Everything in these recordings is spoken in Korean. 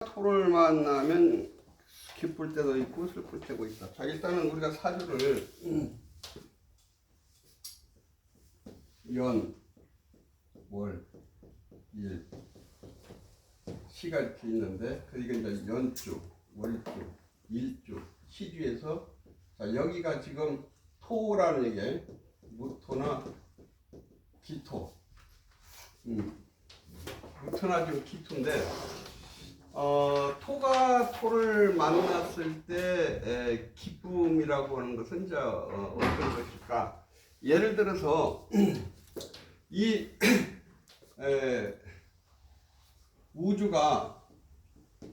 토를 만나면 기쁠 때도 있고 슬플 때도 있다. 자, 일단은 우리가 사주를 연, 월, 일, 시가 이렇게 있는데, 이게 이제 연주, 월주, 일주, 시주에서, 자, 여기가 지금 토라는 얘기예요. 무토나 기토. 무토나 지금 기토인데, 토가 토를 만났을 때 기쁨이라고 하는 것은 이제 어떤 것일까? 예를 들어서 이 우주가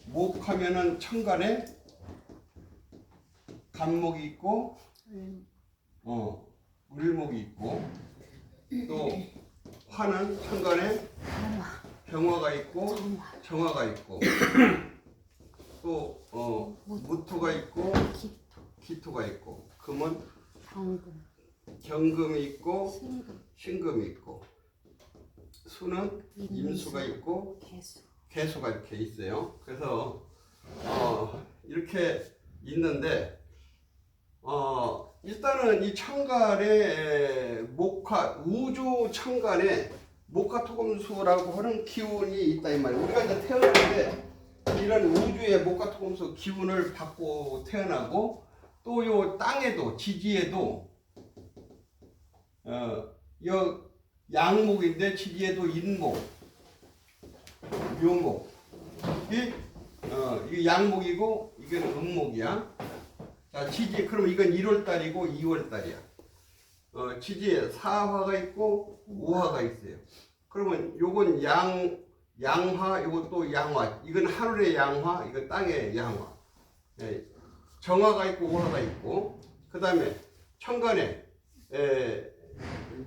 목하면은 천간에 간목이 있고 을목이 있고, 또 화는 천간에 병화가 있고 정화가 있고, 또 무토가 있고 기토가 있고, 금은 경금이 있고 신금이 있고, 수는 임수가 있고 개수가 이렇게 있어요. 그래서 이렇게 있는데, 일단은 이 천간에 목화, 우주 천간에 목화토금수라고 하는 기운이 있다 이 말이에요. 우리가 이제 태어날 때 이런 우주의 목화토금수 기운을 받고 태어나고, 또 요 땅에도 지지에도 요 양목인데 지지에도 인목, 묘목, 이게 양목이고 이건 음목이야. 자, 지지, 그럼 이건 1월달이고 2월달이야. 지지에 사화가 있고 우화가 있어요. 그러면 요건 양화, 요것도 양화. 이건 하늘의 양화, 이건 땅의 양화. 정화가 있고 우화가 있고, 그 다음에 천간에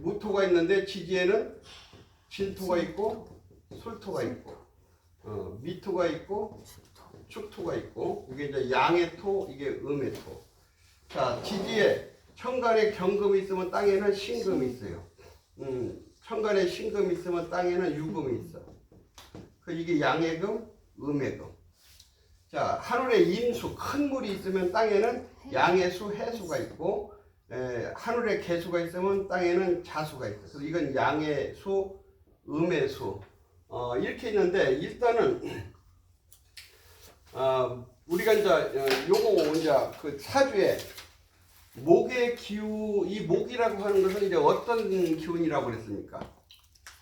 무토가 있는데 지지에는 진토가 있고 술토가 있고, 미토가 있고 축토가 있고, 이게 이제 양의 토, 이게 음의 토. 자, 지지에 천간에 경금이 있으면 땅에는 신금이 있어요. 천간에 신금이 있으면 땅에는 유금이 있어. 이게 양의 금, 음의 금. 자, 하늘에 임수, 큰 물이 있으면 땅에는 양의 수, 해수가 있고, 하늘에 개수가 있으면 땅에는 자수가 있어. 그래서 이건 양의 수, 음의 수. 이렇게 있는데, 일단은 우리가 이제 요거 이제 그 사주에 목의 기운, 이 목이라고 하는 것은 이제 어떤 기운이라고 그랬습니까?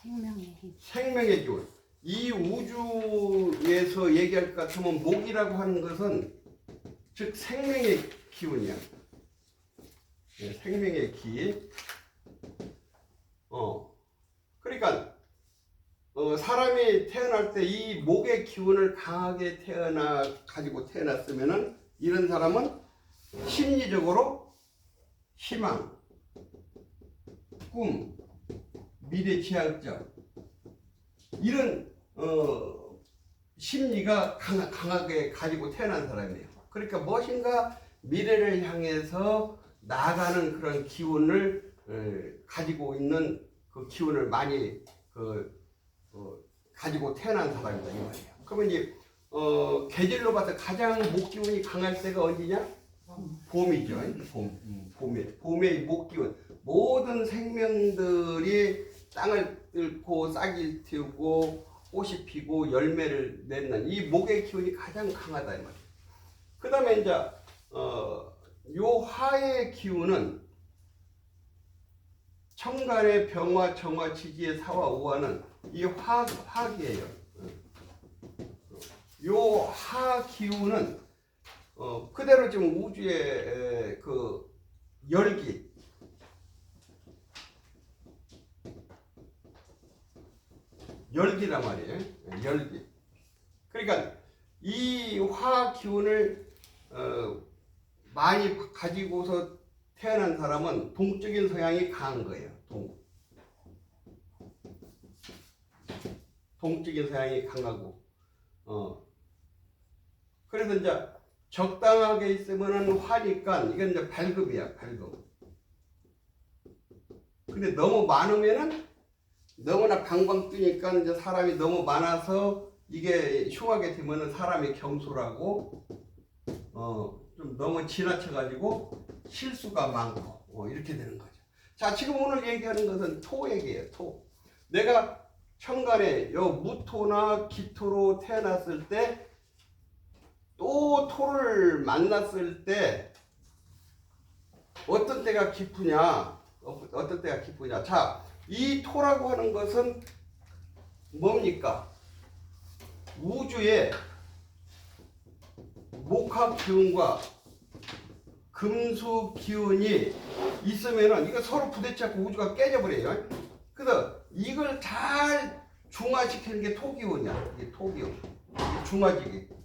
생명의 힘. 생명의 기운. 이 우주에서 얘기할 것 같으면 목이라고 하는 것은 즉 생명의 기운이야. 생명의 기. 그러니까 사람이 태어날 때 이 목의 기운을 강하게 가지고 태어났으면은, 이런 사람은 심리적으로 희망, 꿈, 미래지향적, 이런 심리가 강하게 가지고 태어난 사람이에요. 그러니까 무엇인가 미래를 향해서 나아가는 그런 기운을 가지고 있는, 그 기운을 많이 가지고 태어난 사람이다 이 말이에요. 그러면 이제 계절로 봐서 가장 목 기운이 강할 때가 언제냐? 봄이죠. 봄의 목 기운. 모든 생명들이 땅을 뚫고 싹이 틔우고 꽃이 피고 열매를 맺는 이 목의 기운이 가장 강하다 이 말이에요. 그 다음에 이제 요 화의 기운은 천간의 병화, 정화, 지지의 사화, 우화는 이 화기예요. 요 화 기운은 그대로 지금 우주의 그 열기란 말이에요. 열기. 그러니까 이 화 기운을 많이 가지고서 태어난 사람은 동적인 성향이 강한 거예요. 동적인 성향이 강하고, 그래서 이제 적당하게 있으면은 화니까 이건 이제 발급이야, 발급. 근데 너무 많으면은 너무나 방방 뜨니까 이제 사람이 너무 많아서 이게 흉하게 되면은 사람이 경솔하고 좀 너무 지나쳐가지고 실수가 많고 이렇게 되는 거죠. 자, 지금 오늘 얘기하는 것은 토 얘기예요. 토. 내가 천간에 요 무토나 기토로 태어났을 때 또 토를 만났을 때 어떤 때가 기쁘냐, 어떤 때가 기쁘냐. 자, 이 토라고 하는 것은 뭡니까? 우주에 목학 기운과 금수 기운이 있으면은 이거 서로 부딪혀서 우주가 깨져버려요. 그래서 이걸 잘 중화시키는 게 토기운이야. 이게 토기운. 중화지기.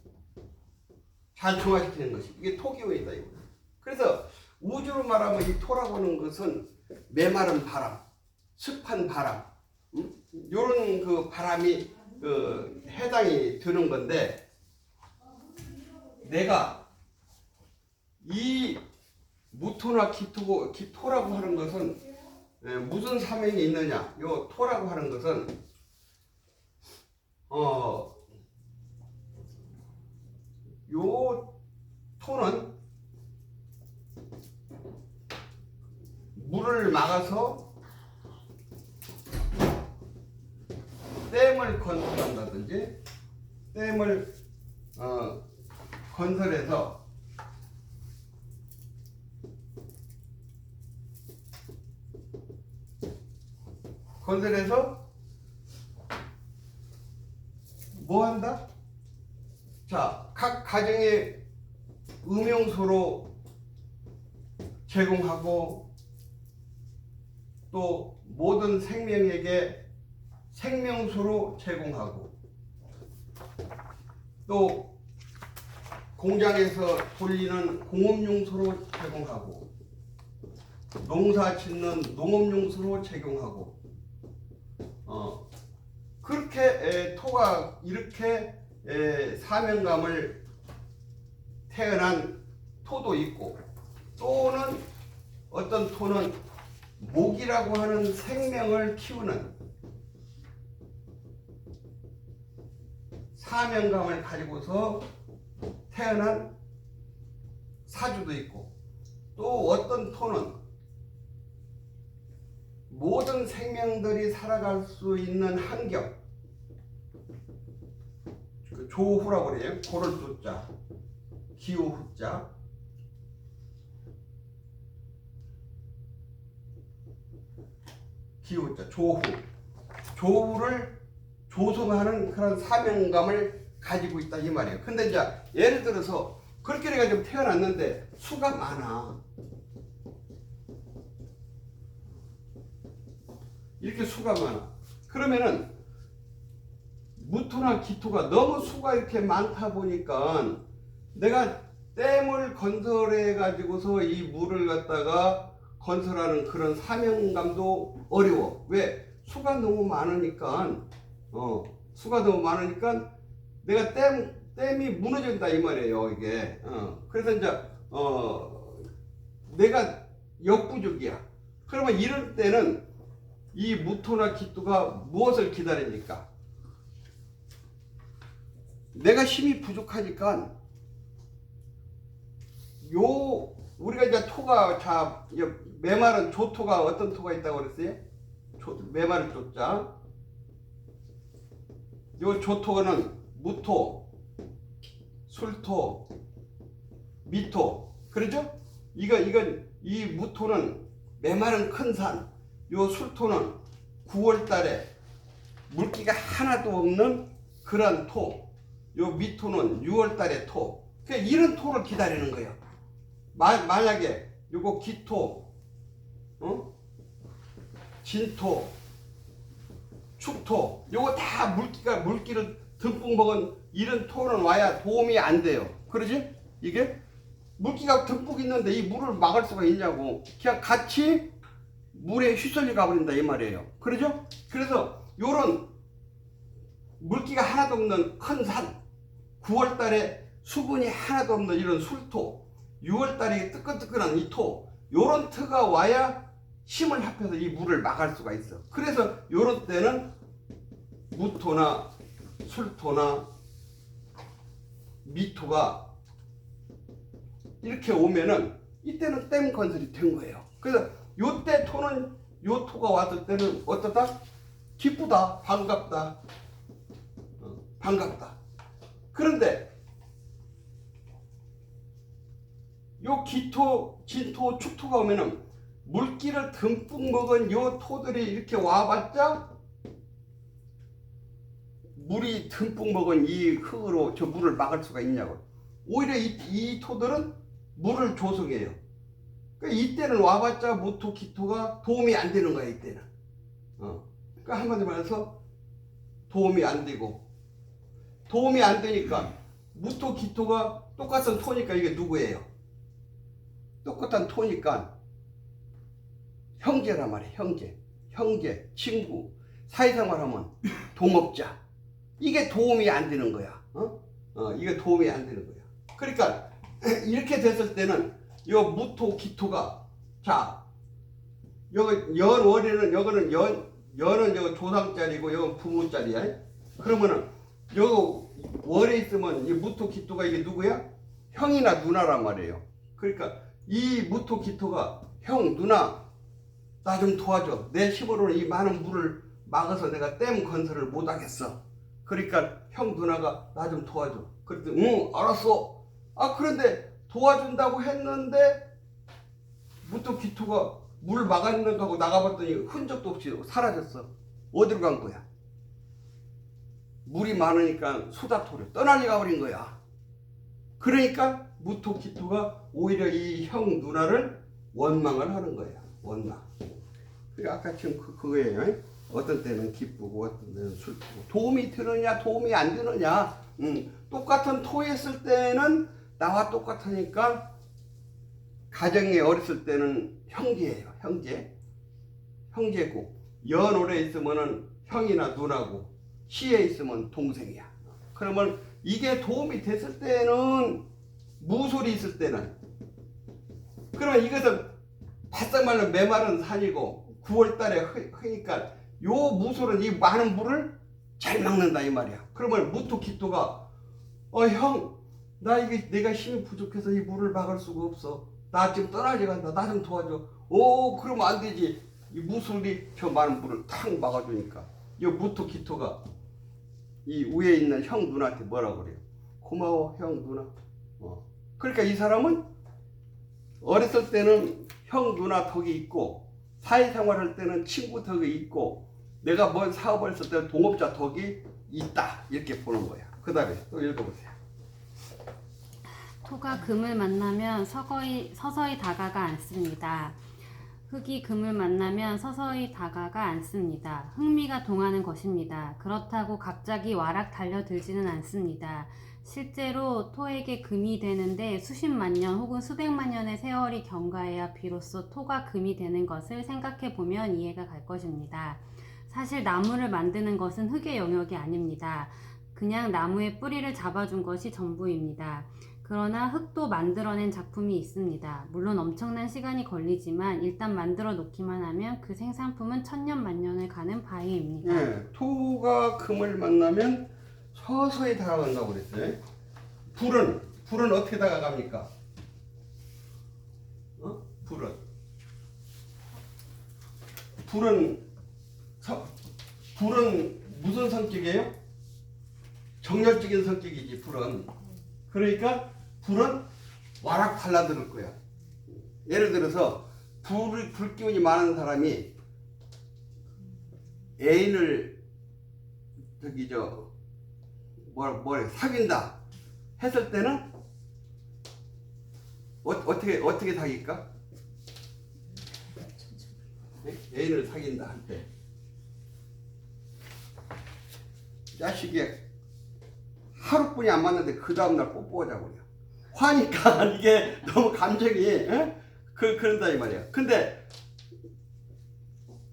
잘 중화시키는 것이. 이게 토기운이다. 이거. 그래서 우주로 말하면 이 토라고 하는 것은 메마른 바람, 습한 바람, 요런 그 바람이 해당이 되는 건데, 내가 이 무토나 기토라고 하는 것은 무슨 사명이 있느냐? 요 토라고 하는 것은 요 토는 물을 막아서 댐을 건설한다든지 댐을 건설해서 뭐 한다? 자, 각 가정에 음용수로 제공하고 또 모든 생명에게 생명수로 제공하고 또 공장에서 돌리는 공업용수로 제공하고 농사 짓는 농업용수로 제공하고 그렇게 토가 이렇게 사명감을 태어난 토도 있고, 또는 어떤 토는 목이라고 하는 생명을 키우는 사명감을 가지고서 태어난 사주도 있고, 또 어떤 토는 모든 생명들이 살아갈 수 있는 환경, 그 조후라고 그래요. 고를 조자, 기후 후자. 기후자, 조후를 조성하는 그런 사명감을 가지고 있다 이 말이에요. 근데 이제 예를 들어서 그렇게 해가지고 태어났는데 수가 많아. 이렇게 수가 많아. 그러면은 무토나 기토가 너무 수가 이렇게 많다 보니까 내가 댐을 건설해 가지고서 이 물을 갖다가 건설하는 그런 사명감도 어려워. 왜? 수가 너무 많으니까 수가 너무 많으니까 내가 댐이 무너진다 이 말이에요. 이게 그래서 이제 내가 역부족이야. 그러면 이럴 때는 이 무토나 기토가 무엇을 기다립니까? 내가 힘이 부족하니까 우리가 이제 토가 메마른 조토가 어떤 토가 있다고 그랬어요? 메마른 조자. 요 조토는 무토, 술토, 미토. 그렇죠? 이 무토는 메마른 큰 산. 요 술토는 9월 달에 물기가 하나도 없는 그런 토. 요 미토는 6월 달에 토. 그러니까 이런 토를 기다리는 거예요. 만약에 요거 기토, 진토, 축토, 요거 다 물기를 듬뿍 먹은 이런 토는 와야 도움이 안 돼요. 그러지? 이게 물기가 듬뿍 있는데 이 물을 막을 수가 있냐고. 그냥 같이 물에 휘둘려 가버린다 이 말이에요. 그러죠? 그래서 요런 물기가 하나도 없는 큰 산, 9월 달에 수분이 하나도 없는 이런 술토, 6월 달에 뜨끈뜨끈한 이 토, 요런 터가 와야 힘을 합해서 이 물을 막을 수가 있어. 그래서 요런 때는 무토나 술토나 미토가 이렇게 오면은 이때는 댐 건설이 된 거예요. 그래서 요때 토는 요 토가 왔을 때는 어떻다? 기쁘다, 반갑다, 반갑다. 그런데 요 기토, 진토, 축토가 오면은 물기를 듬뿍 먹은 요 토들이 이렇게 와봤자 물이 듬뿍 먹은 이 흙으로 저 물을 막을 수가 있냐고. 오히려 이 토들은 물을 조성해요. 그러니까 이때는 와봤자 무토, 기토가 도움이 안 되는 거야, 이때는. 그러니까 한마디로 말해서 도움이 안 되고, 도움이 안 되니까 무토, 기토가 똑같은 토니까 이게 누구예요? 똑같은 토니까 형제란 말이에요. 형제, 친구, 사회생활하면 동업자. 이게 도움이 안 되는 거야. 이게 도움이 안 되는 거야. 그러니까 이렇게 됐을 때는 요 무토, 기토가 자, 여기 연월에는 여기는 연은 여기 조상자리고 여기 부모자리야. 그러면은 여기 월에 있으면 이 무토, 기토가 이게 누구야? 형이나 누나란 말이에요. 그러니까 이 무토, 기토가 형, 누나 나 좀 도와줘. 내 힘으로는 이 많은 물을 막아서 내가 댐 건설을 못 하겠어. 그러니까 형, 누나가 나 좀 도와줘. 그랬더니 응, 알았어. 아, 그런데 도와준다고 했는데 무토, 기토가 물 막았는 거하고 나가봤더니 흔적도 없이 사라졌어. 어디로 간 거야? 물이 많으니까 수다토로 떠날리 가버린 거야. 그러니까 무토, 기토가 오히려 이 형, 누나를 원망을 하는 거야. 원망. 그러니까 아까 지금 그거예요. 어떤 때는 기쁘고 어떤 때는 슬프고. 도움이 되느냐 도움이 안 되느냐. 똑같은 토했을 때는 나와 똑같으니까 가정에 어렸을 때는 형제예요. 형제고 연월에 있으면은 형이나 누나고 시에 있으면 동생이야. 그러면 이게 도움이 됐을 때는 무솔이 있을 때는 그러면 이것은 바싹 말른 메마른 산이고 9월달에 흐니까 요 무솔은 이 많은 물을 잘 막는다 이 말이야. 그러면 무토, 기토가 형, 나 이게 내가 힘이 부족해서 이 물을 막을 수가 없어. 나 지금 떠나려 간다. 나 좀 도와줘. 오, 그러면 안 되지. 이 무솔이 저 많은 물을 탁 막아주니까 이 무토, 기토가 이 위에 있는 형, 누나한테 뭐라고 그래요? 고마워 형, 누나. 그러니까 이 사람은 어렸을 때는 형, 누나 덕이 있고 사회생활할 때는 친구 덕이 있고 내가 뭔 사업을 했을 때 동업자 덕이 있다 이렇게 보는 거야. 그 다음에 또 읽어보세요. 토가 금을 만나면 서서히 다가가 앉습니다. 흙이 금을 만나면 서서히 다가가 앉습니다. 흥미가 동하는 것입니다. 그렇다고 갑자기 와락 달려들지는 않습니다. 실제로 토에게 금이 되는데 수십만 년 혹은 수백만 년의 세월이 경과해야 비로소 토가 금이 되는 것을 생각해 보면 이해가 갈 것입니다. 사실 나무를 만드는 것은 흙의 영역이 아닙니다. 그냥 나무의 뿌리를 잡아준 것이 전부입니다. 그러나 흙도 만들어낸 작품이 있습니다. 물론 엄청난 시간이 걸리지만 일단 만들어 놓기만 하면 그 생산품은 천년 만년을 가는 바위입니다. 네, 토가 금을 만나면 서서히 다가간다고 그랬어요. 불은 어떻게 다가갑니까? 불은 무슨 성격이에요? 정열적인 성격이지. 불은. 그러니까 불은 와락 달라드는 거야. 예를 들어서 불 기운이 많은 사람이 애인을 사귄다 했을 때는 어떻게 사귈까? 애인을 사귄다 할 때 자식이 하루뿐이 안 맞는데 그 다음날 뽀뽀하자고 그래요. 화니까 이게 너무 감정이 그런다 이 말이야. 근데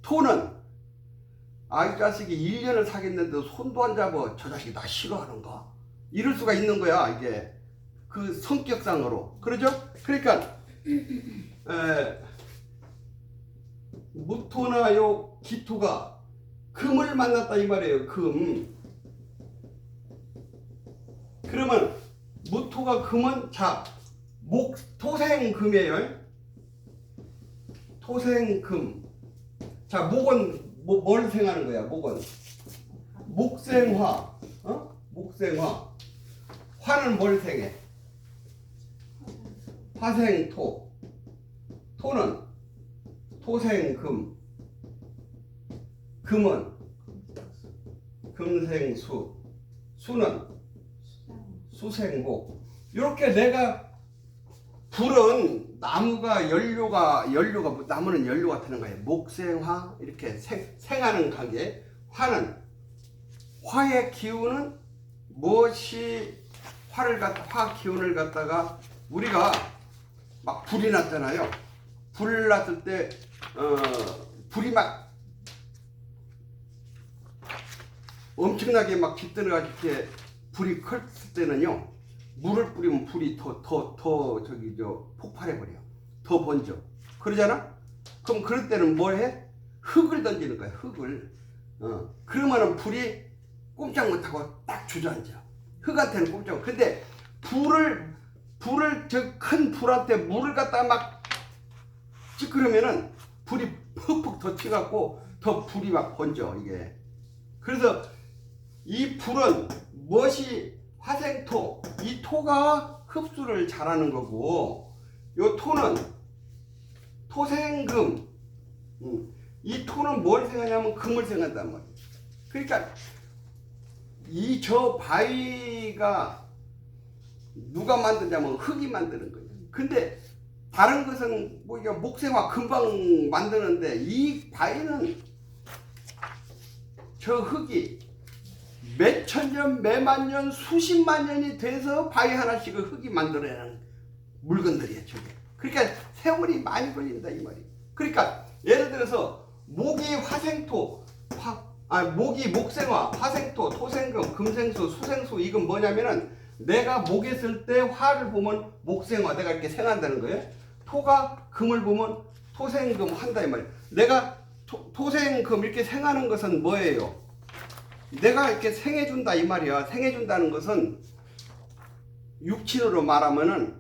토는 이 자식이 1년을 사귀었는데 손도 안 잡아. 저 자식이 나 싫어하는가? 이럴 수가 있는 거야. 이게 그 성격상으로. 그러죠? 그러니까 무토나 요 기토가 금을 만났다 이 말이에요. 그러면 무토가 금은 자 토생금이에요. 토생금. 자 목은 뭘 생하는 거야? 목은 목생화. 목생화. 화는 뭘 생해? 화생토. 토는 토생금. 금은 금생수. 수는 수생목. 이렇게 내가 불은 나무가 연료가 나무는 연료가 되는 거예요. 목생화 이렇게 생하는 관계. 화는 화의 기운은 무엇이 화 기운을 갖다가 우리가 막 불이 났잖아요. 불 났을 때 불이 막 엄청나게 막 깃들어가지고 이렇게 불이 클 때는요, 물을 뿌리면 불이 더 폭발해 버려. 더 번져. 그러잖아? 그럼 그럴 때는 뭘 해? 흙을 던지는 거야. 흙을. 그러면은 불이 꼼짝 못하고 딱 주저앉아. 흙한테는 꼼짝 못. 근데 불을 저 큰 불한테 물을 갖다가 막 찌그러면은 불이 푹푹 더 튀갖고 더 불이 막 번져 이게. 그래서 이 불은 무엇이 화생토, 이 토가 흡수를 잘하는 거고, 요 토는 토생금. 이 토는 뭘 생하냐면 금을 생한단 말이에요. 그러니까 이 저 바위가 누가 만드냐면 흙이 만드는 거예요. 근데 다른 것은 뭐 이게 목생화 금방 만드는데 이 바위는 저 흙이 몇천 년, 몇만 년, 수십만 년이 돼서 바위 하나씩을 흙이 만들어내는 물건들이에요, 저게. 그러니까 세월이 많이 걸린다 이 말이에요. 그러니까 예를 들어서 목이 화생토, 목이 목생화, 화생토, 토생금, 금생수, 수생수. 이건 뭐냐면은 내가 목에 쓸 때 화를 보면 목생화, 내가 이렇게 생한다는 거예요. 토가 금을 보면 토생금 한다 이 말이에요. 내가 토생금 이렇게 생하는 것은 뭐예요? 내가 이렇게 생해준다 이 말이야. 생해준다는 것은 육친으로 말하면은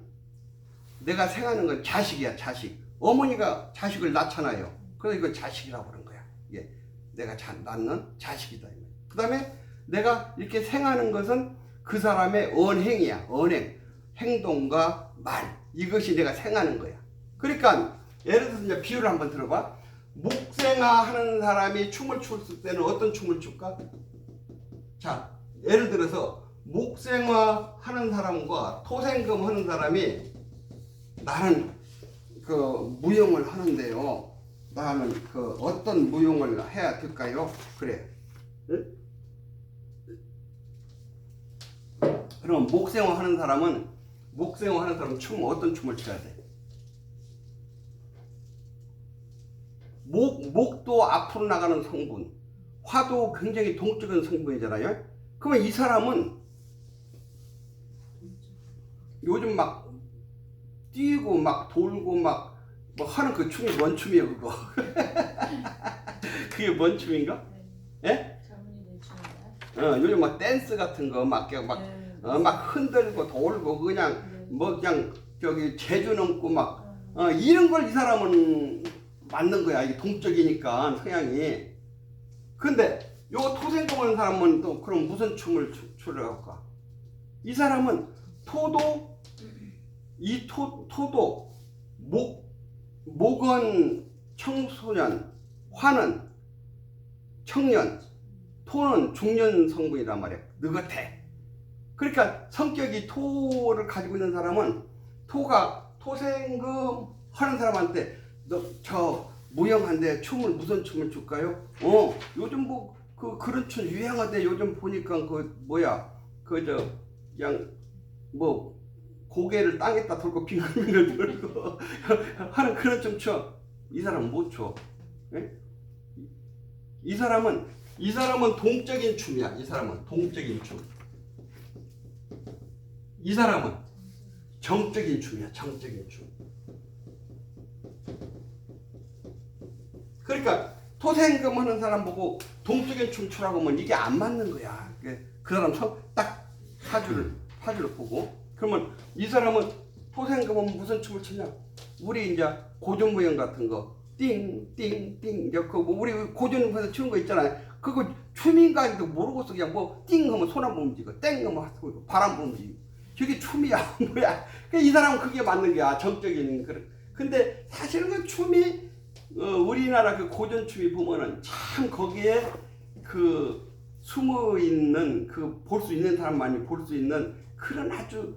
내가 생하는 건 자식이야, 자식. 어머니가 자식을 낳잖아요. 그래서 이거 자식이라고 그러는 거야. 예, 내가 낳는 자식이다. 그 다음에 내가 이렇게 생하는 것은 그 사람의 언행이야. 언행, 행동과 말. 이것이 내가 생하는 거야. 그러니까 예를 들어서 이제 비유를 한번 들어봐. 목생화 하는 사람이 춤을 췄을 때는 어떤 춤을 출까? 자, 예를 들어서 목생화 하는 사람과 토생금 하는 사람이 나는 그 무용을 하는데요. 나는 그 어떤 무용을 해야 될까요? 그래. 응? 그럼 목생화 하는 사람은 춤 어떤 춤을 춰야 돼? 목도 앞으로 나가는 성분, 화도 굉장히 동적인 성분이잖아요. 그러면 이 사람은 요즘 막 뛰고 막 돌고 막 뭐 하는 그 춤이 뭔 춤이야 그거? 그게 뭔 춤인가? 예? 요즘 막 댄스 같은 거 막 흔들고 돌고 그냥 뭐 그냥 저기 재주 넘고 막 이런 걸 이 사람은 맞는 거야. 이게 동적이니까 성향이. 근데 요 토생금 하는 사람은 또 그럼 무슨 춤을 추려 할까? 이 사람은 토도 목은 청소년, 화는 청년, 토는 중년 성분이란 말이야. 느긋해. 그러니까 성격이 토를 가지고 있는 사람은 토가 토생금 하는 사람한테 너 저 무용한데 무슨 춤을 출까요? 요즘 뭐 그런 춤 유행하대. 요즘 보니까 그 뭐야 그냥 뭐 고개를 땅에다 돌고 빙글빙글 돌고 하는 그런 춤 춰. 이 사람은 못 춰. 예? 이 사람은 동적인 춤이야. 이 사람은 동적인 춤. 이 사람은 정적인 춤이야. 정적인 춤. 그러니까 토생금 하는 사람 보고 동적인 춤 추라고 하면 이게 안 맞는 거야. 그 사람 딱 사주를 팔을 보고. 그러면 이 사람은 토생금은 무슨 춤을 추냐? 우리 이제 고전무용 같은 거 띵띵띵 이제 그거 뭐 우리 고전무용에서 추는 거 있잖아요. 그거 춤인가도 모르고서 그냥 뭐 띵 하면 손 한번 움직이고 땡 하면 바람 한번 움직이고 저게 춤이야 뭐야? 이 사람은 그게 맞는 거야 정적인 그런. 근데 사실은 그 춤이 우리나라 그 고전 춤이 보면은 참 거기에 그 숨어 있는 그 볼 수 있는 사람만이 볼 수 있는 그런 아주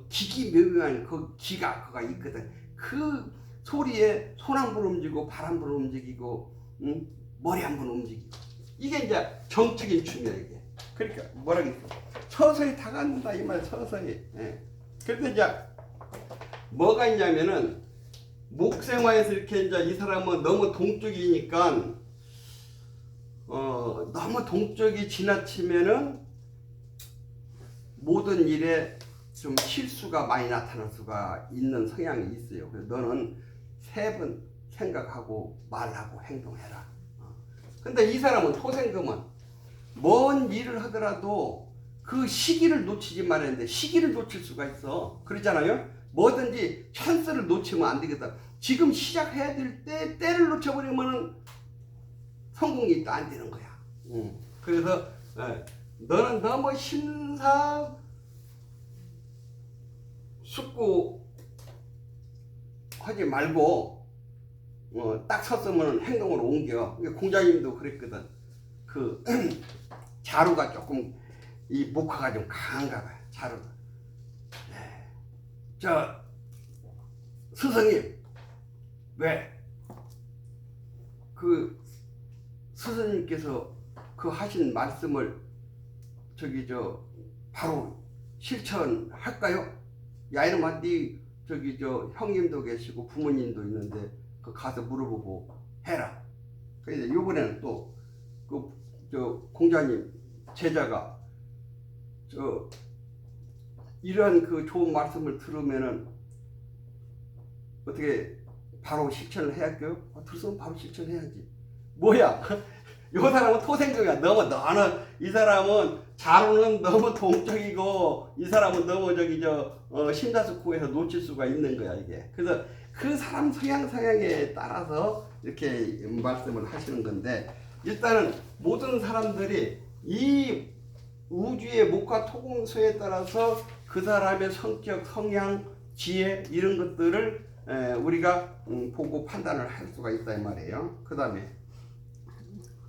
기기묘묘한 그 기가 그가 있거든. 그 소리에 손 한 번 움직이고 발 한 번 움직이고 머리 한 번 움직이고 이게 이제 정적인 춤이야 이게. 그러니까 뭐라 그랬어? 서서히 다가간다 이 말 서서히. 예. 그런데 이제 뭐가 있냐면은 목생화에서 이렇게 이제 이 사람은 너무 동적이니까 너무 동적이 지나치면은 모든 일에 좀 실수가 많이 나타날 수가 있는 성향이 있어요. 그래서 너는 3번 생각하고 말하고 행동해라. 근데 이 사람은 토생금은 뭔 일을 하더라도 그 시기를 놓치지 말았는데 시기를 놓칠 수가 있어. 그러잖아요. 뭐든지 찬스를 놓치면 안 되겠다. 지금 시작해야 될 때 때를 놓쳐버리면 성공이 또 안 되는 거야. 그래서 너는 너무 심사숙고 하지 말고 딱 섰으면 행동으로 옮겨. 공자님도 그랬거든. 그 자루가 조금 이 목화가 좀 강한가 봐요. 자루가. 저 스승님 왜 그 스승님께서 그 하신 말씀을 저기 저 바로 실천할까요? 야 이러면 네 저기 저 형님도 계시고 부모님도 있는데 그 가서 물어보고 해라. 그래서 이번에는 또 그 저 공자님 제자가 저 이런 그 좋은 말씀을 들으면은 어떻게 바로 실천을 해야 할까요? 들으면 바로 실천해야지. 뭐야? 요 사람은 토생금이야. 너는 이 사람은 자루는 너무 동적이고 이 사람은 너무 저기 심사숙고해서 놓칠 수가 있는 거야 이게. 그래서 그 사람 성향에 따라서 이렇게 말씀을 하시는 건데 일단은 모든 사람들이 이 우주의 목화 토금수에 따라서 그 사람의 성격, 성향, 지혜 이런 것들을 우리가 보고 판단을 할 수가 있다 이 말이에요. 그 다음에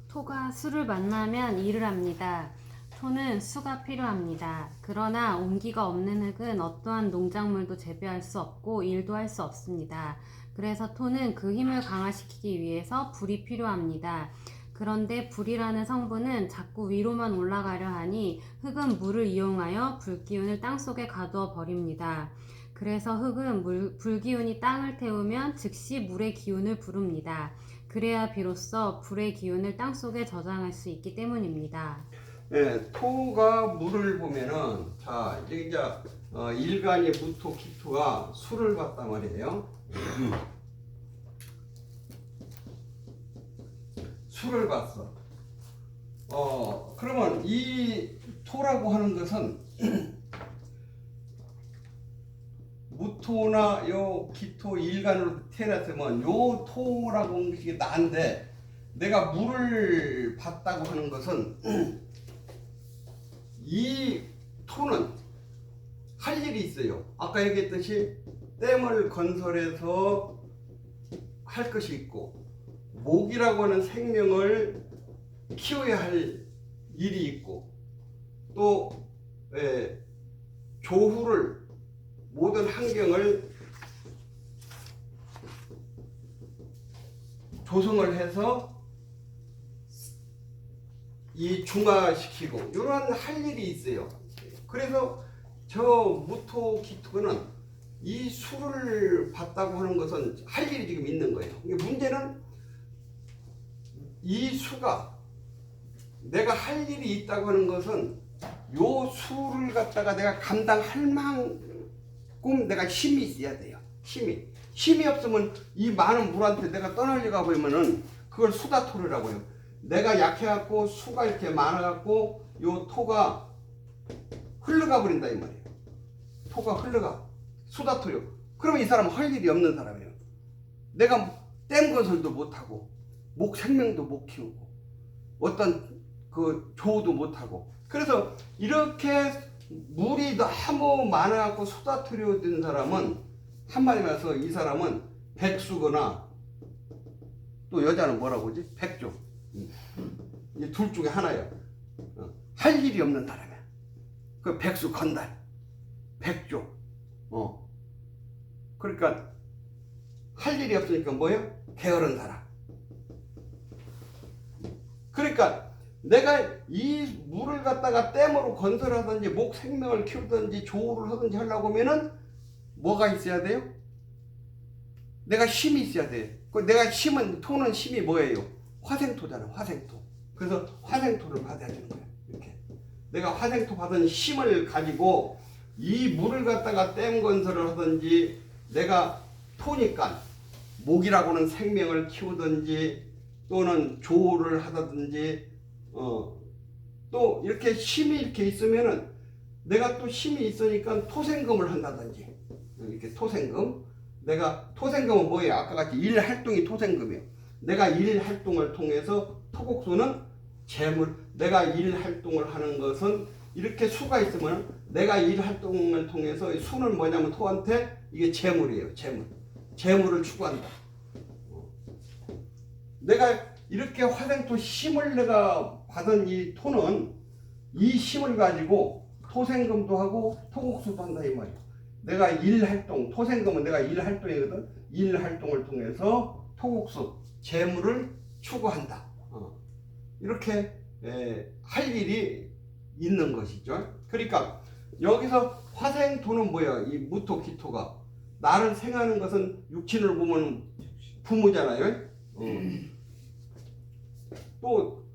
토가 수를 만나면 일을 합니다. 토는 수가 필요합니다. 그러나 온기가 없는 흙은 어떠한 농작물도 재배할 수 없고 일도 할 수 없습니다. 그래서 토는 그 힘을 강화시키기 위해서 불이 필요합니다. 그런데 불이라는 성분은 자꾸 위로만 올라가려 하니 흙은 물을 이용하여 불기운을 땅속에 가두어 버립니다. 그래서 흙은 불기운이 땅을 태우면 즉시 물의 기운을 부릅니다. 그래야 비로소 불의 기운을 땅속에 저장할 수 있기 때문입니다. 네, 토가 물을 보면은 자 이제 일간이 무토, 기토가 수를 봤단 말이에요. 수를 봤어. 그러면 이 토라고 하는 것은 무토나 요 기토 일간으로 태어났으면 요 토라고 하는 것이 나인데 내가 물을 봤다고 하는 것은 이 토는 할 일이 있어요. 아까 얘기했듯이 댐을 건설해서 할 것이 있고 목이라고 하는 생명을 키워야 할 일이 있고 또 조후를 모든 환경을 조성을 해서 이 중화시키고 이런 할 일이 있어요. 그래서 저 무토 기토는 이 수를 봤다고 하는 것은 할 일이 지금 있는 거예요. 문제는 이 수가 내가 할 일이 있다고 하는 것은 요 수를 갖다가 내가 감당할 만큼 내가 힘이 있어야 돼요. 힘이 없으면 이 많은 물한테 내가 떠날려가 보면은 그걸 수다토르라고 해요. 내가 약해갖고 수가 이렇게 많아갖고 요 토가 흘러가 버린다 이 말이에요. 토가 흘러가. 수다토요. 그러면 이 사람은 할 일이 없는 사람이에요. 내가 댐 건설도 못하고 목 생명도 못 키우고 어떤 그 조우도 못하고, 그래서 이렇게 물이 너무 많아갖고 수다토려 된 사람은 한마디로 해서 이 사람은 백수거나 또 여자는 뭐라고 하지? 백조. 이 둘 중에 하나예요. 할 일이 없는 사람이야. 그 백수 건달, 백조. 그러니까 할 일이 없으니까 뭐예요? 게으른 사람. 그러니까 내가 이 물을 갖다가 댐으로 건설하든지 목 생명을 키우든지 조우를 하든지 하려고 하면은 뭐가 있어야 돼요? 내가 힘이 있어야 돼. 내가 힘은, 토는 힘이 뭐예요? 화생토잖아, 화생토. 그래서 화생토를 받아야 되는 거야. 이렇게 내가 화생토 받은 힘을 가지고 이 물을 갖다가 댐 건설을 하든지, 내가 토니까 목이라고는 생명을 키우든지 또는 조우를 하든지 또 이렇게 힘이 이렇게 있으면은 내가 또 힘이 있으니까 토생금을 한다든지, 이렇게 토생금. 내가 토생금은 뭐예요? 아까 같이 일 활동이 토생금이에요. 내가 일 활동을 통해서 토곡수는 재물, 내가 일 활동을 하는 것은 이렇게 수가 있으면 내가 일 활동을 통해서 수는 뭐냐면 토한테 이게 재물이에요. 재물을 추구한다. 내가 이렇게 화생토 힘을 내가 받은 이 토는 이 힘을 가지고 토생금도 하고 토곡수도 한다 이 말이에요. 내가 일활동, 토생금은 내가 일활동이거든. 일활동을 통해서 토곡수, 재물을 추구한다. 이렇게 할 일이 있는 것이죠. 그러니까 여기서 화생토는 뭐야? 이 무토, 기토가 나를 생하는 것은 육친을 보면 부모잖아요. 또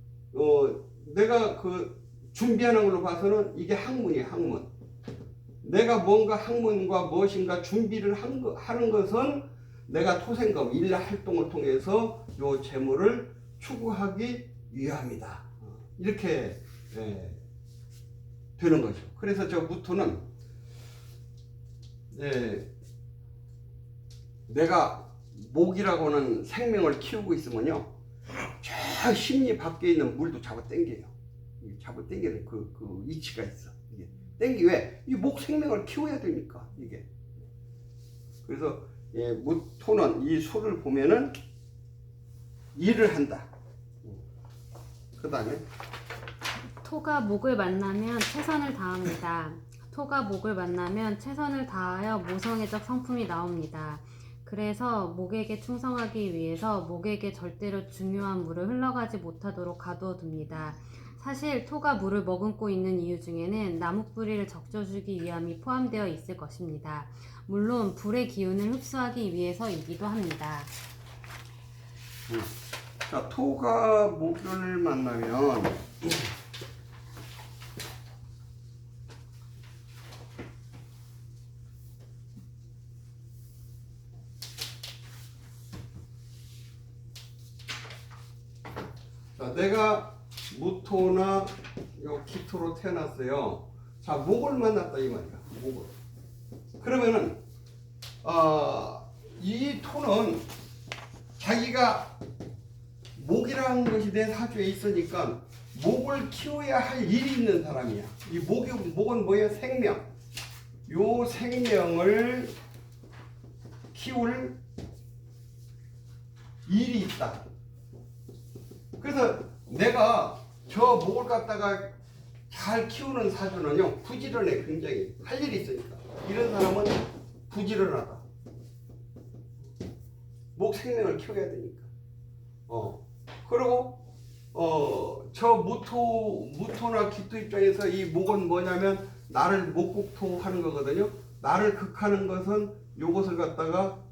내가 그 준비하는 걸로 봐서는 이게 학문이에요. 학문. 내가 뭔가 학문과 무엇인가 준비를 하는 것은 내가 토생금, 일 활동을 통해서 요 재물을 추구하기 위함이다. 이렇게 되는 거죠. 그래서 저 무토는 내가 목이라고는 생명을 키우고 있으면요, 저 심리 밖에 있는 물도 잡아 당겨요. 잡아 당기는 그 이치가 있어. 이게 땡기 왜? 이 목 생명을 키워야 되니까 이게. 그래서 무토는 이 수를 보면은 일을 한다. 그 다음에 토가 목을 만나면 최선을 다합니다. 토가 목을 만나면 최선을 다하여 모성애적 성품이 나옵니다. 그래서 목에게 충성하기 위해서 목에게 절대로 중요한 물을 흘러가지 못하도록 가두어둡니다. 사실 토가 물을 머금고 있는 이유 중에는 나뭇뿌리를 적셔주기 위함이 포함되어 있을 것입니다. 물론 불의 기운을 흡수하기 위해서이기도 합니다. 자, 토가 목을 만나면 자, 내가 무토나 요 기토로 태어났어요. 자, 목을 만났다 이 말이야. 목을. 그러면은 이 토는 자기가 목이라는 것이 내 사주에 있으니까 목을 키워야 할 일이 있는 사람이야. 이 목은 뭐예요? 생명. 요 생명을 키울 일이 있다. 그래서 내가 저 목을 갖다가 잘 키우는 사주는요, 부지런해. 굉장히 할 일이 있으니까. 이런 사람은 부지런하다. 목 생명을 키워야 되니까. 그리고 저 무토나 기토 입장에서 이 목은 뭐냐면 나를 목국토 하는 거거든요. 나를 극하는 것은 요것을 갖다가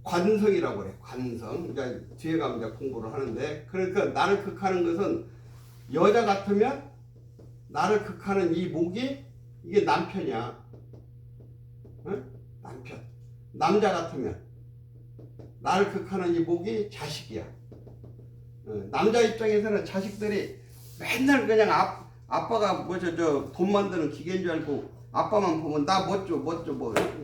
관성이라고 그래. 관성. 이제 뒤에 가면 이제 공부를 하는데, 그러니까 나를 극하는 것은 여자 같으면 나를 극하는 이 목이 이게 남편이야. 응? 남편. 남자 같으면 나를 극하는 이 목이 자식이야. 남자 입장에서는 자식들이 맨날 그냥 아빠가 뭐 저 돈 만드는 기계인 줄 알고 아빠만 보면 나 멋져 뭐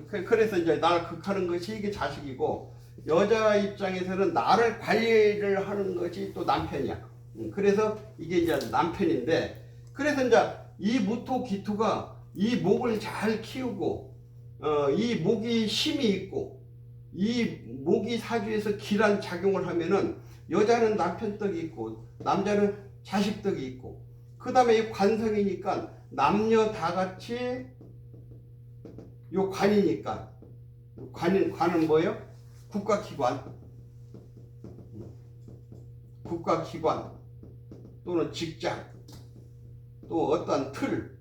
그래서 이제 나를 극하는 것이 이게 자식이고, 여자 입장에서는 나를 관리를 하는 것이 또 남편이야. 그래서 이게 이제 남편인데, 그래서 이제 이 무토기토가 이 목을 잘 키우고 이 목이 힘이 있고 이 목이 사주에서 기란 작용을 하면은 여자는 남편 떡이 있고 남자는 자식 떡이 있고, 그 다음에 이 관성이니까 남녀 다 같이 요 관이니까, 관은 뭐예요? 국가기관 또는 직장, 또 어떤 틀,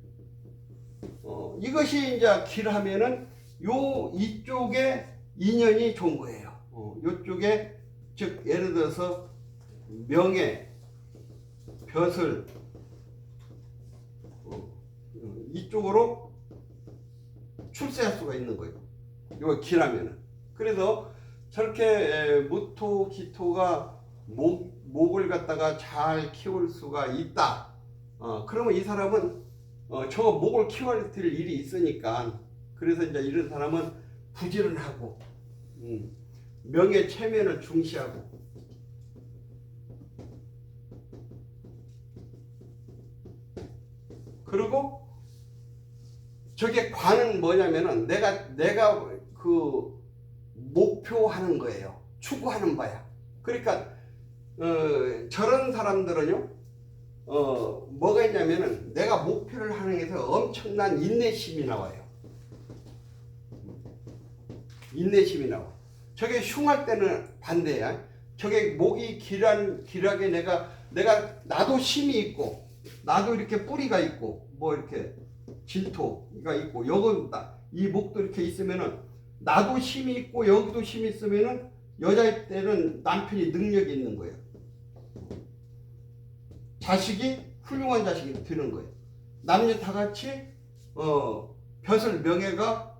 이것이 이제 길하면은 이쪽에 인연이 좋은 거예요. 이쪽에, 즉 예를 들어서 명예, 벼슬, 이쪽으로 출세할 수가 있는 거예요. 이거 길하면은. 그래서 저렇게 무토기토가 목을 갖다가 잘 키울 수가 있다. 그러면 이 사람은 저 목을 키워야 될 일이 있으니까, 그래서 이제 이런 사람은 부지런하고 명예 체면을 중시하고, 그리고 저게 관은 뭐냐면은 내가 그 목표하는 거예요. 추구하는 바야. 그러니까 저런 사람들은요, 뭐가 있냐면은 내가 목표를 하는 데서 엄청난 인내심이 나와요. 인내심이 나와. 저게 흉할 때는 반대야. 저게 목이 길하게 나도 힘이 있고, 나도 이렇게 뿌리가 있고, 뭐 이렇게 진토가 있고, 여기 이 목도 이렇게 있으면은 나도 힘이 있고 여기도 힘이 있으면은 여자일 때는 남편이 능력이 있는 거예요. 자식이 훌륭한 자식이 되는 거예요. 남녀 다 같이 벼슬 명예가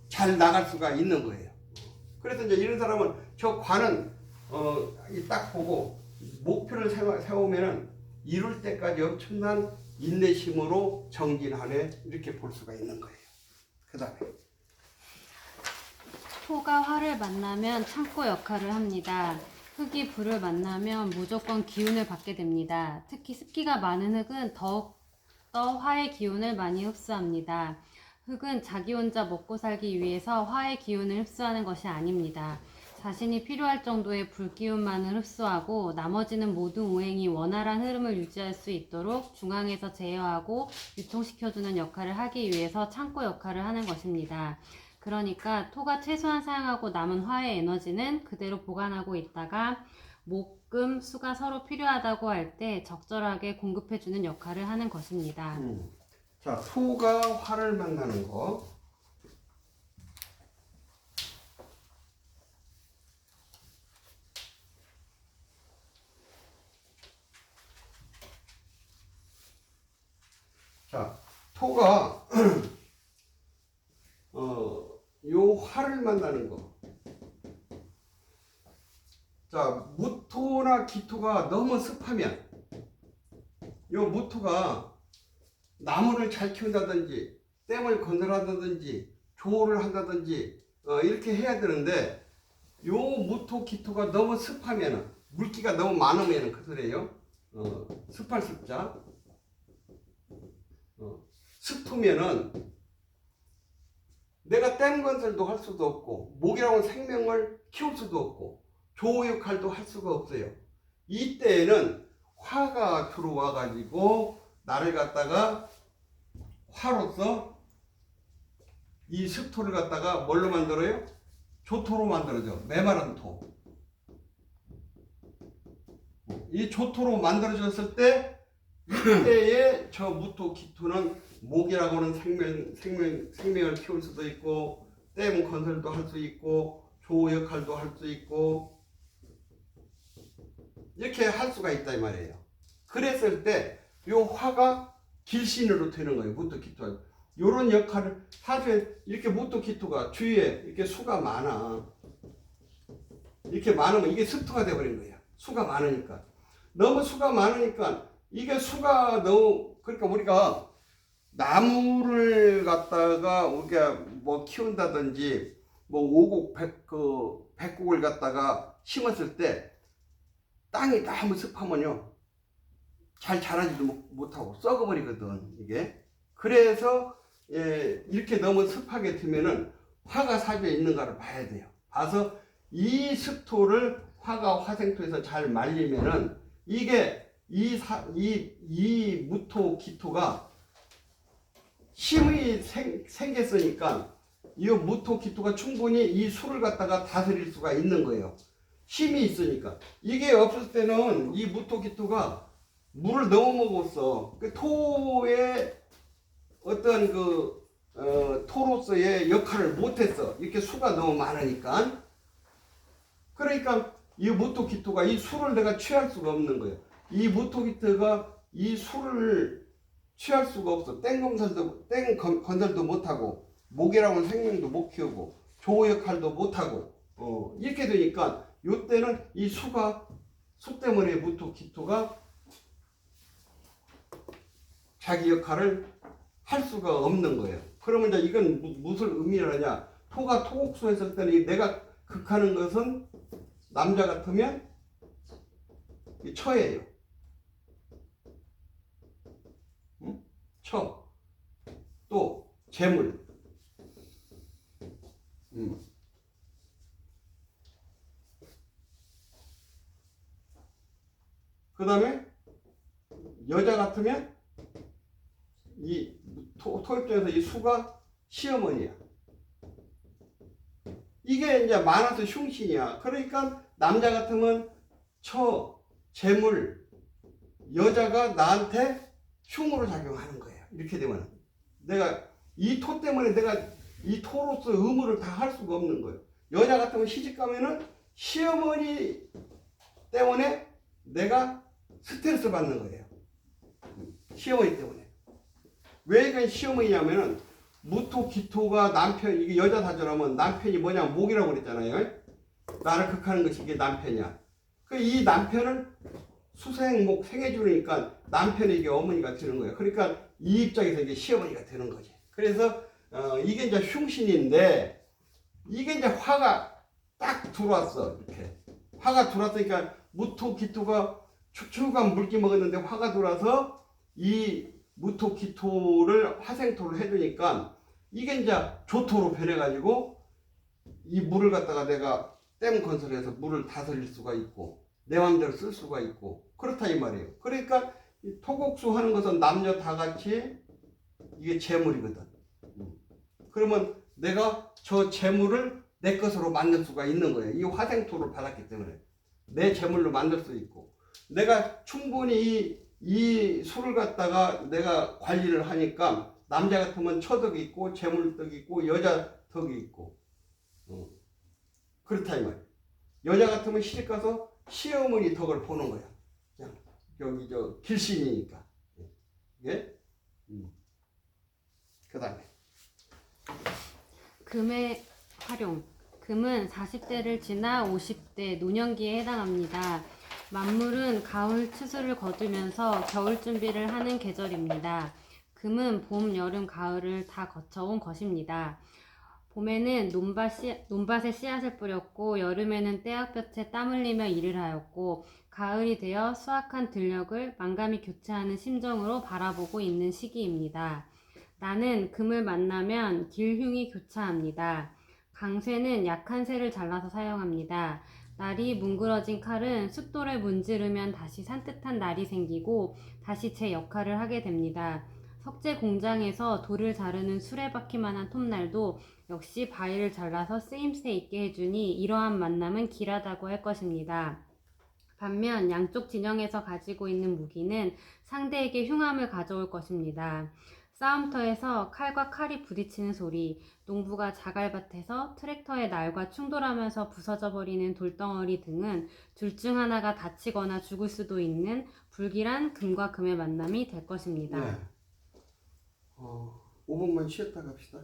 잘 나갈 수가 있는 거예요. 그래서 이제 이런 사람은 저 관은 딱 보고 목표를 세우면은 이룰 때까지 엄청난 인내심으로 정진하네, 이렇게 볼 수가 있는 거예요. 그 다음에 토가 화를 만나면 창고 역할을 합니다. 흙이 불을 만나면 무조건 기운을 받게 됩니다. 특히 습기가 많은 흙은 더욱더 화의 기운을 많이 흡수합니다. 흙은 자기 혼자 먹고 살기 위해서 화의 기운을 흡수하는 것이 아닙니다. 자신이 필요할 정도의 불기운만을 흡수하고 나머지는 모든 오행이 원활한 흐름을 유지할 수 있도록 중앙에서 제어하고 유통시켜주는 역할을 하기 위해서 창고 역할을 하는 것입니다. 그러니까 토가 최소한 사용하고 남은 화의 에너지는 그대로 보관하고 있다가 목, 금, 수가 서로 필요하다고 할 때 적절하게 공급해주는 역할을 하는 것입니다. 자, 토가 화를 만나는 거. 자, 토가 요 화를 만나는 거. 자, 무토나 기토가 너무 습하면 요 무토가 나무를 잘 키운다든지 댐을 건설한다든지 조를 한다든지 이렇게 해야 되는데, 요 무토 기토가 너무 습하면, 물기가 너무 많으면 그 소리예요. 습할 습자. 습으면은 내가 댐 건설도 할 수도 없고 목이라고는 생명을 키울 수도 없고 조 역할도 할 수가 없어요. 이때에는 화가 들어와 가지고 나를 갖다가 화로서 이 습토를 갖다가 뭘로 만들어요? 조토로 만들어져. 메마른 토. 이 조토로 만들어졌을 때 이때에 저 무토 기토는 목이라고 하는 생명을 키울 수도 있고 댐 건설도 할 수 있고 조 역할도 할 수 있고 이렇게 할 수가 있다 이 말이에요. 그랬을 때 요 화가 길신으로 되는 거예요. 무토 기토. 요런 역할을 사실 이렇게 무토 기토가 주위에 이렇게 수가 많아. 이렇게 많으면 이게 습토가 돼버린 거야. 수가 많으니까. 너무 수가 많으니까 이게 수가 너무 그러니까 우리가 나무를 갖다가 우리가 뭐 키운다든지 뭐 오곡 백곡을 갖다가 심었을 때 땅이 너무 습하면요 잘 자라지도 못하고 썩어버리거든 이게. 그래서 이렇게 너무 습하게 되면은 화가 사주에 있는가를 봐야 돼요. 봐서 이 습토를 화가 화생토에서 잘 말리면은 이게 이 무토 기토가 힘이 생겼으니까 이 무토 기토가 충분히 이 수를 갖다가 다스릴 수가 있는 거예요. 힘이 있으니까. 이게 없을 때는 이 무토 기토가 물을 너무 먹었어. 그 토의 어떤 토로서의 역할을 못했어. 이렇게 수가 너무 많으니까. 그러니까 이 무토 기토가 이 수를 내가 취할 수가 없는 거예요. 이 무토 기토가 이 수를 취할 수가 없어. 땡 건설도 못하고 목이라고는 생명도 못 키우고 조 역할도 못하고 이렇게 되니까 이때는 이 수 때문에 무토 기토가 자기 역할을 할 수가 없는 거예요. 그러면 이제 이건 무슨 의미를 하냐? 토가 토곡수 했을 때는 내가 극하는 것은 남자 같으면 이 처예요. 응? 처. 또 재물. 그 다음에 여자 같으면 이 토입장에서 이 수가 시어머니야. 이게 이제 많아서 흉신이야. 그러니까 남자 같으면 처, 재물, 여자가 나한테 흉으로 작용하는 거예요. 이렇게 되면 내가 이 토 때문에 내가 이 토로서 의무를 다 할 수가 없는 거예요. 여자 같으면 시집 가면은 시어머니 때문에 내가 스트레스 받는 거예요. 시어머니 때문에. 왜 이건 시어머니냐면은 무토 기토가 남편, 이게 여자 사주라면 남편이 뭐냐 목이라고 그랬잖아요. 나를 극하는 것이 이게 남편이야. 이 남편을 수생목 생해주니까 남편이 이게 어머니가 되는 거예요. 그러니까 이 입장에서 이게 시어머니가 되는 거지. 그래서 이게 이제 흉신인데 이게 이제 화가 딱 들어왔어. 이렇게 화가 들어왔으니까 무토 기토가 축축한 물기 먹었는데 화가 들어와서 이 무토 기토를 화생토를 해주니까 이게 이제 조토로 변해가지고 이 물을 갖다가 내가 댐 건설해서 물을 다스릴 수가 있고 내 마음대로 쓸 수가 있고 그렇다 이 말이에요. 그러니까 이 토곡수 하는 것은 남녀 다 같이 이게 재물이거든. 그러면 내가 저 재물을 내 것으로 만들 수가 있는 거예요. 이 화생토를 받았기 때문에 내 재물로 만들 수 있고 내가 충분히 이 수를 갖다가 내가 관리를 하니까 남자 같으면 처덕이 있고 재물덕이 있고 여자 덕이 있고 그렇다 이 말이에요. 여자 같으면 시집가서 시어머니 덕을 보는 거야. 그냥 여기 길신이니까. 예? 그 다음에 금의 활용. 금은 40대를 지나 50대 노년기에 해당합니다. 만물은 가을 추수를 거두면서 겨울 준비를 하는 계절입니다. 금은 봄, 여름, 가을을 다 거쳐온 것입니다. 봄에는 논밭에 씨앗을 뿌렸고 여름에는 떼약볕에 땀 흘리며 일을 하였고 가을이 되어 수확한 들녘을 만감히 교체하는 심정으로 바라보고 있는 시기입니다. 나는 금을 만나면 길흉이 교차합니다. 강쇠는 약한 쇠를 잘라서 사용합니다. 날이 뭉그러진 칼은 숫돌에 문지르면 다시 산뜻한 날이 생기고 다시 제 역할을 하게 됩니다. 석재 공장에서 돌을 자르는 수레바퀴만한 톱날도 역시 바위를 잘라서 쓰임새 있게 해주니 이러한 만남은 길하다고 할 것입니다. 반면 양쪽 진영에서 가지고 있는 무기는 상대에게 흉함을 가져올 것입니다. 싸움터에서 칼과 칼이 부딪히는 소리, 농부가 자갈밭에서 트랙터의 날과 충돌하면서 부서져 버리는 돌덩어리 등은 둘 중 하나가 다치거나 죽을 수도 있는 불길한 금과 금의 만남이 될 것입니다. 네. 5분만 쉬었다 갑시다.